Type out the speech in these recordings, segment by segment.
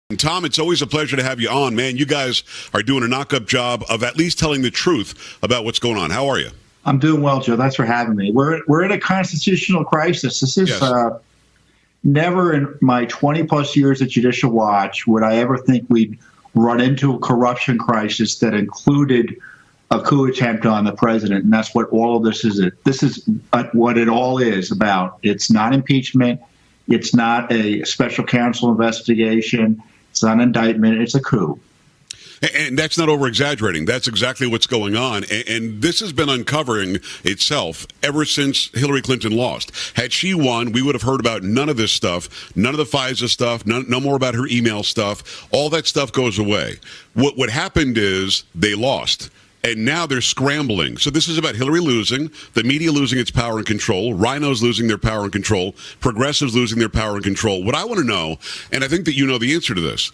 And Tom, it's always a pleasure to have you on, man. You guys are doing a knock-up job of at least telling the truth about what's going on. How are you? I'm doing well, Joe. Thanks for having me. We're in a constitutional crisis. This is never in my 20-plus years at Judicial Watch would I ever think we'd run into a corruption crisis that included a coup attempt on the president, and that's what all of this is. This is what it all is about. It's not impeachment. It's not a special counsel investigation. It's not an indictment. It's a coup. And that's not over-exaggerating. That's exactly what's going on. And this has been uncovering itself ever since Hillary Clinton lost. Had she won, we would have heard about none of this stuff, none of the FISA stuff, no more about her email stuff. All that stuff goes away. What happened is they lost. And now they're scrambling. So this is about Hillary losing, the media losing its power and control, rhinos losing their power and control, progressives losing their power and control. What I want to know, and I think that you know the answer to this,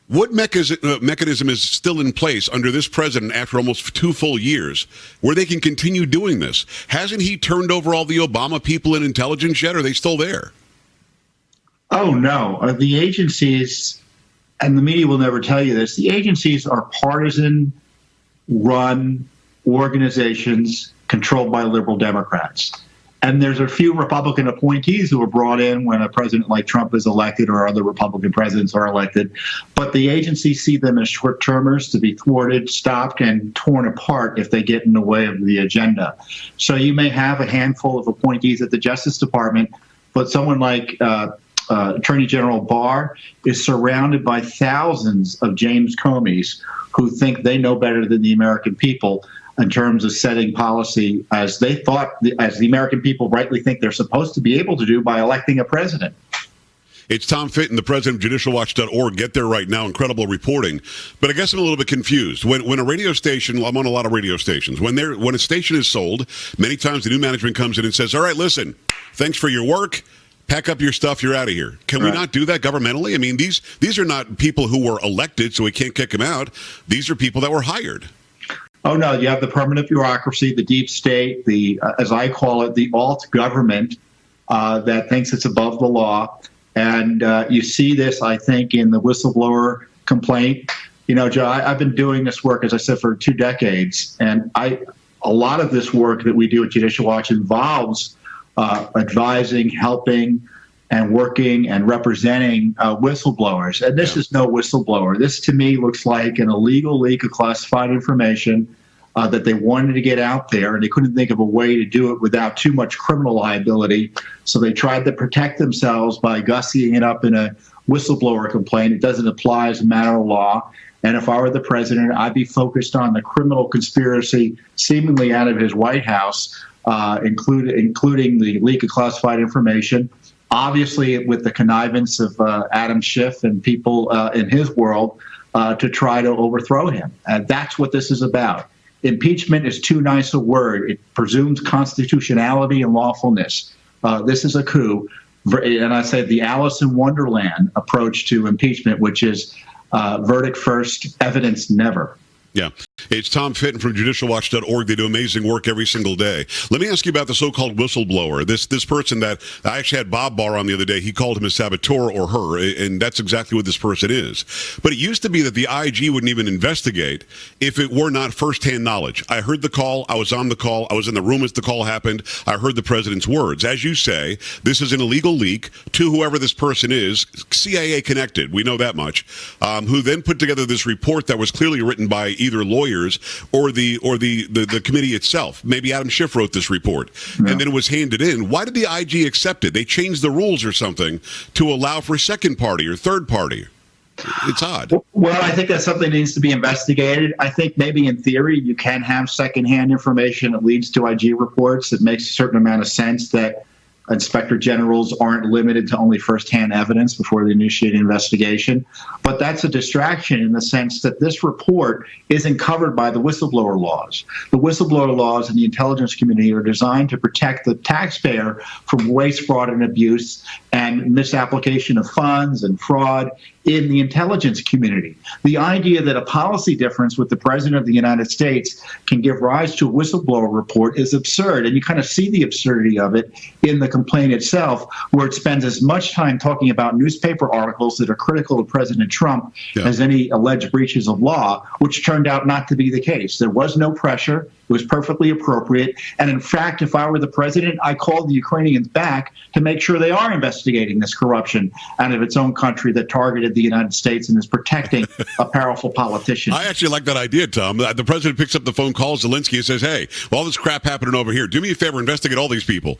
what mechanism is still in place under this president after almost 2 full years where they can continue doing this? Hasn't he turned over all the Obama people in intelligence yet? Or are they still there? Oh, no. The agencies, and the media will never tell you this, the agencies are partisan run organizations controlled by liberal Democrats. And there's a few Republican appointees who are brought in when a president like Trump is elected or other Republican presidents are elected. But the agencies see them as short-termers to be thwarted, stopped, and torn apart if they get in the way of the agenda. So you may have a handful of appointees at the Justice Department, but someone like Attorney General Barr is surrounded by thousands of James Comeys who think they know better than the American people in terms of setting policy as they thought, as the American people rightly think they're supposed to be able to do by electing a president. It's Tom Fitton, the president of judicialwatch.org. Get there right now. Incredible reporting. But I guess I'm a little bit confused. When a radio station, I'm on a lot of radio stations, when a station is sold, many times the new management comes in and says, all right, listen, thanks for your work. Pack up your stuff. You're out of here. Can we not do that governmentally? I mean, these are not people who were elected, so we can't kick them out. These are people that were hired. Oh, no. You have the permanent bureaucracy, the deep state, the as I call it, the alt government that thinks it's above the law. And you see this, I think, in the whistleblower complaint. You know, Joe, I've been doing this work, as I said, for 2 decades. And a lot of this work that we do at Judicial Watch involves advising, helping, and working and representing whistleblowers. And this is no whistleblower. This, to me, looks like an illegal leak of classified information that they wanted to get out there, and they couldn't think of a way to do it without too much criminal liability. So they tried to protect themselves by gussying it up in a whistleblower complaint. It doesn't apply as a matter of law. And if I were the president, I'd be focused on the criminal conspiracy seemingly out of his White House, including the leak of classified information, obviously with the connivance of Adam Schiff and people in his world to try to overthrow him. And that's what this is about. Impeachment is too nice a word. It presumes constitutionality and lawfulness. This is a coup. And I say the Alice in Wonderland approach to impeachment, which is verdict first, evidence never. Yeah. It's Tom Fitton from judicialwatch.org. They do amazing work every single day. Let me ask you about the so-called whistleblower. This person that I actually had Bob Barr on the other day. He called him a saboteur or her, and that's exactly what this person is. But it used to be that the IG wouldn't even investigate if it were not firsthand knowledge. I heard the call. I was on the call. I was in the room as the call happened. I heard the president's words. As you say, this is an illegal leak to whoever this person is, CIA connected. We know that much. Who then put together this report that was clearly written by either lawyers or the committee itself. Maybe Adam Schiff wrote this report, and then it was handed in. Why did the IG accept it? They changed the rules or something to allow for second party or third party. It's odd. Well, I think that's something that needs to be investigated. I think maybe in theory you can have secondhand information that leads to IG reports. It makes a certain amount of sense that inspector generals aren't limited to only firsthand evidence before they initiate an investigation. But that's a distraction in the sense that this report isn't covered by the whistleblower laws. The whistleblower laws in the intelligence community are designed to protect the taxpayer from waste, fraud, and abuse and misapplication of funds and fraud in the intelligence community. The idea that a policy difference with the president of the United States can give rise to a whistleblower report is absurd. And you kind of see the absurdity of it in the complaint itself, where it spends as much time talking about newspaper articles that are critical of President Trump as any alleged breaches of law, which turned out not to be the case. There was no pressure. It was perfectly appropriate. And in fact, if I were the president, I called the Ukrainians back to make sure they are investigating this corruption out of its own country that targeted the United States and is protecting a powerful politician. I actually like that idea, Tom. The president picks up the phone, calls Zelensky, and says, hey, all this crap happening over here, do me a favor, investigate all these people.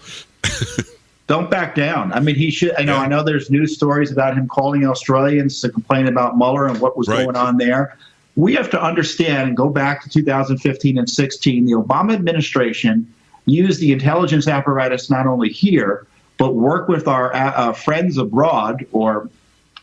Don't back down. I mean, he should. I know there's news stories about him calling Australians to complain about Mueller and what was going on there. We have to understand and go back to 2015 and 16. The Obama administration used the intelligence apparatus not only here, but work with our friends abroad, or,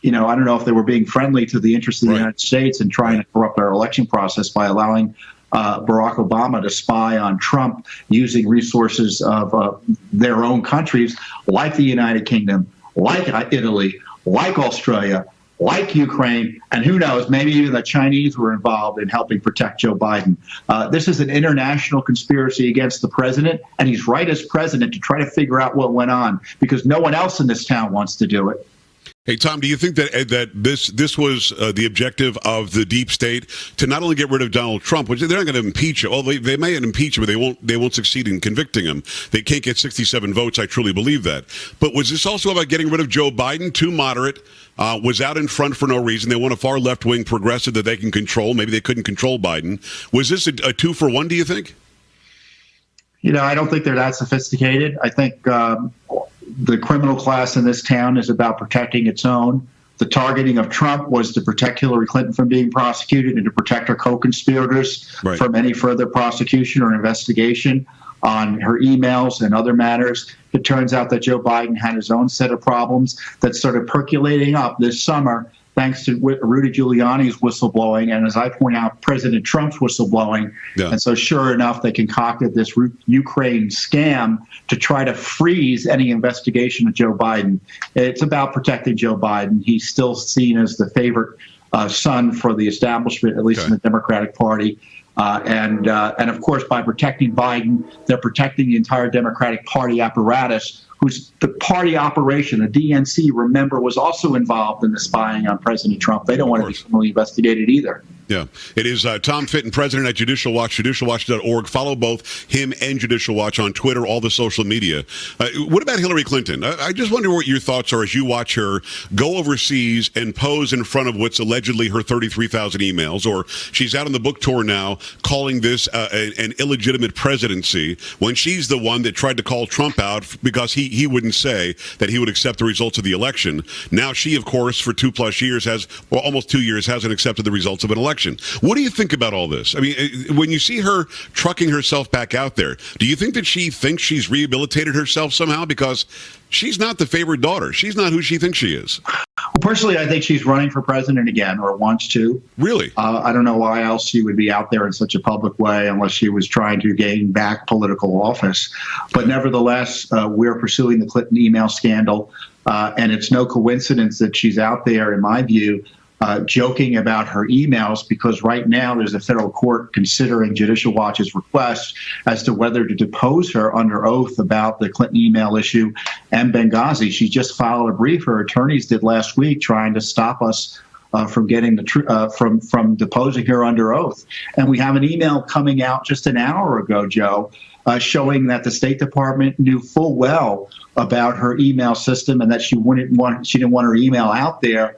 I don't know if they were being friendly to the interests of the United States and trying to corrupt our election process by allowing Barack Obama to spy on Trump using resources of their own countries, like the United Kingdom, like Italy, like Australia, like Ukraine, and who knows, maybe even the Chinese were involved in helping protect Joe Biden. This is an international conspiracy against the president, and he's right as president to try to figure out what went on, because no one else in this town wants to do it. Hey, Tom, do you think that this was the objective of the deep state, to not only get rid of Donald Trump, which they're not going to impeach him? Well, they may impeach him, but they won't succeed in convicting him. They can't get 67 votes. I truly believe that. But was this also about getting rid of Joe Biden? Too moderate, was out in front for no reason. They want a far left-wing progressive that they can control. Maybe they couldn't control Biden. Was this a 2-for-1, do you think? I don't think they're that sophisticated. I think the criminal class in this town is about protecting its own. The targeting of Trump was to protect Hillary Clinton from being prosecuted and to protect her co-conspirators from any further prosecution or investigation on her emails and other matters. It turns out that Joe Biden had his own set of problems that started percolating up this summer, thanks to Rudy Giuliani's whistleblowing, and as I point out, President Trump's whistleblowing. And so sure enough, they concocted this Ukraine scam to try to freeze any investigation of Joe Biden. It's about protecting Joe Biden. He's still seen as the favorite son for the establishment, at least in the Democratic Party. And of course, by protecting Biden, they're protecting the entire Democratic Party apparatus, whose the party operation, the DNC, remember, was also involved in the spying on President Trump. They don't want to be criminally investigated either. Yeah. It is Tom Fitton, president at Judicial Watch, judicialwatch.org. Follow both him and Judicial Watch on Twitter, all the social media. What about Hillary Clinton? I just wonder what your thoughts are as you watch her go overseas and pose in front of what's allegedly her 33,000 emails, or she's out on the book tour now calling this an illegitimate presidency, when she's the one that tried to call Trump out because he wouldn't say that he would accept the results of the election. Now she, of course, for 2+ years almost 2 years, hasn't accepted the results of an election. What do you think about all this? I mean, when you see her trucking herself back out there, do you think that she thinks she's rehabilitated herself somehow? Because she's not the favorite daughter. She's not who she thinks she is. Well, personally, I think she's running for president again, or wants to. Really? I don't know why else she would be out there in such a public way unless she was trying to gain back political office. But nevertheless, we're pursuing the Clinton email scandal, and it's no coincidence that she's out there, in my view, joking about her emails, because right now there's a federal court considering Judicial Watch's request as to whether to depose her under oath about the Clinton email issue and Benghazi. She just filed a brief, her attorneys did last week, trying to stop us from getting from deposing her under oath. And we have an email coming out just an hour ago, Joe, showing that the State Department knew full well about her email system and that she didn't want her email out there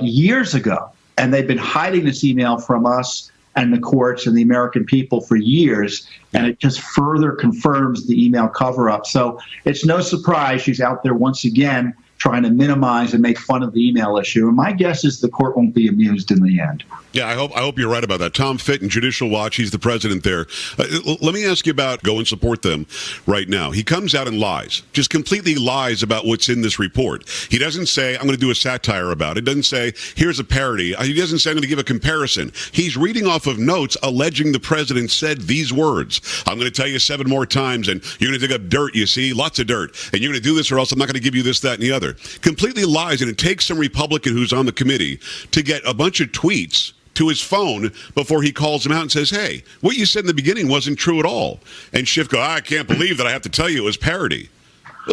years ago, and they've been hiding this email from us and the courts and the American people for years, and it just further confirms the email cover-up. So it's no surprise she's out there once again trying to minimize and make fun of the email issue. And my guess is the court won't be amused in the end. Yeah, I hope you're right about that. Tom Fitton, Judicial Watch, he's the president there. Let me ask you about go and support them right now. He comes out and lies, just completely lies about what's in this report. He doesn't say, I'm going to do a satire about it. Doesn't say, here's a parody. He doesn't say, I'm going to give a comparison. He's reading off of notes alleging the president said these words. I'm going to tell you 7 more times, and you're going to dig up dirt, you see, lots of dirt. And you're going to do this or else I'm not going to give you this, that, and the other. Completely lies, and it takes some Republican who's on the committee to get a bunch of tweets to his phone before he calls him out and says, hey, what you said in the beginning wasn't true at all. And Schiff goes, I can't believe that I have to tell you it was parody.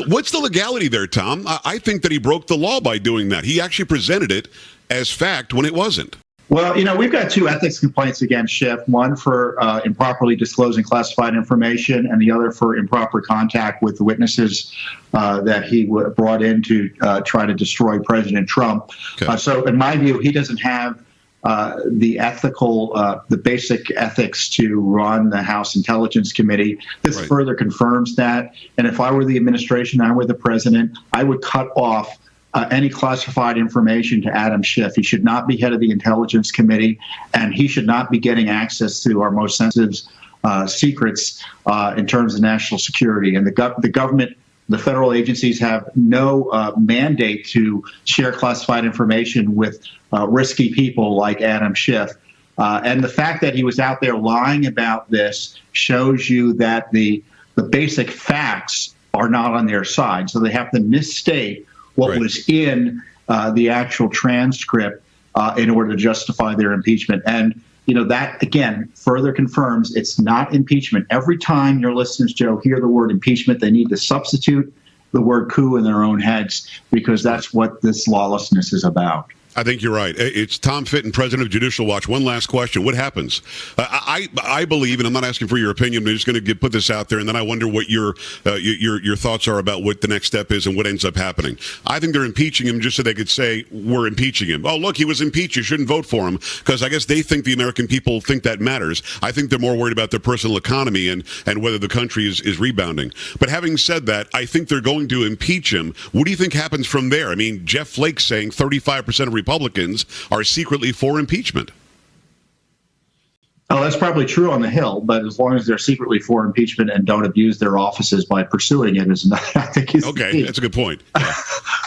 What's the legality there, Tom? I think that he broke the law by doing that. He actually presented it as fact when it wasn't. Well, we've got two ethics complaints against Schiff, one for improperly disclosing classified information and the other for improper contact with the witnesses that he brought in to try to destroy President Trump. Okay. So in my view, he doesn't have the basic ethics to run the House Intelligence Committee. This Right. further confirms that. And if I were the administration, I were the president, I would cut off any classified information to Adam Schiff. He should not be head of the Intelligence Committee, and he should not be getting access to our most sensitive secrets in terms of national security. And the government, the federal agencies have no mandate to share classified information with risky people like Adam Schiff. And the fact that he was out there lying about this shows you that the basic facts are not on their side. So they have to misstate what Right. was in the actual transcript in order to justify their impeachment. And, that, again, further confirms it's not impeachment. Every time your listeners, Joe, hear the word impeachment, they need to substitute the word coup in their own heads, because that's what this lawlessness is about. I think you're right. It's Tom Fitton, president of Judicial Watch. One last question. What happens? I believe, and I'm not asking for your opinion, I'm just going to put this out there, and then I wonder what your thoughts are about what the next step is and what ends up happening. I think they're impeaching him just so they could say, we're impeaching him. Oh, look, he was impeached. You shouldn't vote for him, because I guess they think the American people think that matters. I think they're more worried about their personal economy and whether the country is rebounding. But having said that, I think they're going to impeach him. What do you think happens from there? I mean, Jeff Flake's saying 35% of Republicans are secretly for impeachment. Oh, that's probably true on the Hill, but as long as they're secretly for impeachment and don't abuse their offices by pursuing it, I think is okay. That's a good point.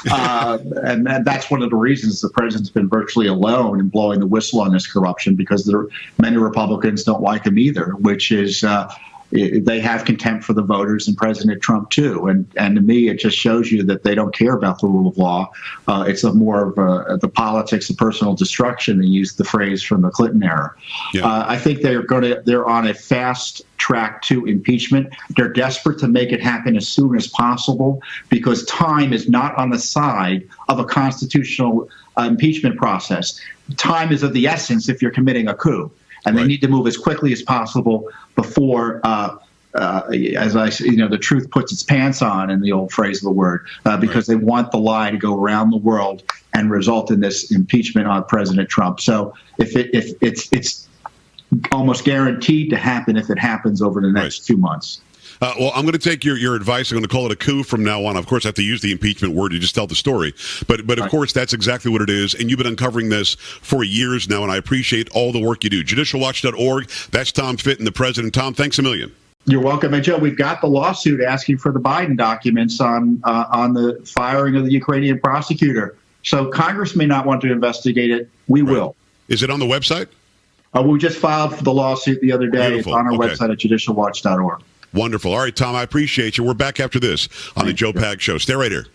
Yeah. And that's one of the reasons the president's been virtually alone in blowing the whistle on this corruption, because many Republicans don't like him either, which is they have contempt for the voters and President Trump too. And to me, it just shows you that they don't care about the rule of law. It's more of the politics of personal destruction, to use the phrase from the Clinton era. Yeah. I think they're on a fast track to impeachment. They're desperate to make it happen as soon as possible, because time is not on the side of a constitutional impeachment process. Time is of the essence if you're committing a coup. And they need to move as quickly as possible before, the truth puts its pants on, in the old phrase of the word, because they want the lie to go around the world and result in this impeachment on President Trump. So if it's almost guaranteed to happen if it happens over the next 2 months. Well, I'm going to take your advice. I'm going to call it a coup from now on. Of course, I have to use the impeachment word to just tell the story. But of course, that's exactly what it is. And you've been uncovering this for years now, and I appreciate all the work you do. JudicialWatch.org. That's Tom Fitton, the president. Tom, thanks a million. You're welcome. And Joe, we've got the lawsuit asking for the Biden documents on the firing of the Ukrainian prosecutor. So Congress may not want to investigate it. We will. Is it on the website? We just filed for the lawsuit the other day. Beautiful. It's on our website at JudicialWatch.org. Wonderful. All right, Tom, I appreciate you. We're back after this on the Joe Pag Show. Stay right here.